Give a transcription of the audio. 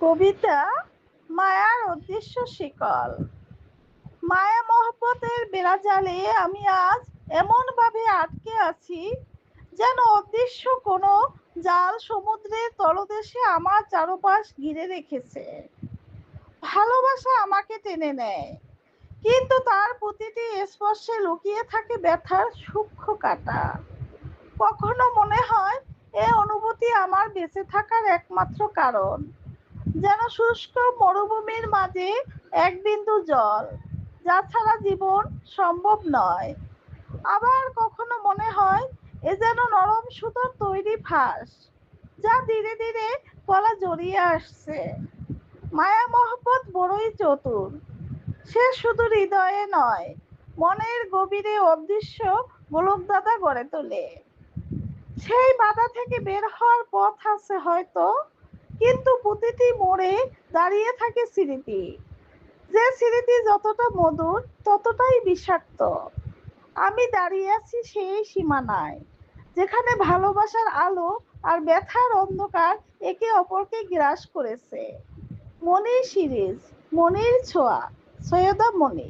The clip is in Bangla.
কবিতা মায়ার অদৃশ্য শিকল। মায়া মহব্বতের বেড়াজালে আমি আজ এমন ভাবে আটকে আছি, যেন অদৃশ্য কোনো জাল সমুদ্রের তলদেশে আমার চারপাশ ঘিরে রেখেছে। ভালোবাসা আমাকে টেনে নেয়, কিন্তু তার প্রতিটি স্পর্শে লুকিয়ে থাকে ব্যথার সূক্ষ্ম কাঁটা। কখনো মনে হয় এ অনুভূতি আমার বেঁচে থাকার একমাত্র কারণ, যেন শুষ্ক মরুভূমির মাঝে এক বিন্দু জল, যা ছাড়া জীবন সম্ভব নয়। আবার কখনো মনে হয় এ যেন নরম সুতোর তৈরি ফাঁস, যা ধীরে ধীরে গলা জড়িয়ে আসছে। মায়া মহব্বত বড়ই চতুর। সে শুধু হৃদয়ে নয়, মনের গভীরে অদৃশ্য গোলকধাঁধা গড়ে তোলে। সেই বাধা থেকে বের হওয়ার পথ আছে হয়তো, কিন্তু প্রতিটি মোড়ে দাঁড়িয়ে থাকে স্মৃতি, যে স্মৃতি যতটা মধুর ততটাই বিষাক্ত। আমি দাঁড়িয়ে আছি সেই সীমানায়, যেখানে ভালোবাসার আলো আর ব্যথার অন্ধকার একে অপরকে গ্রাস করেছে। মনির সিরিজ, মনির ছোঁয়া, সৈয়দা মনি।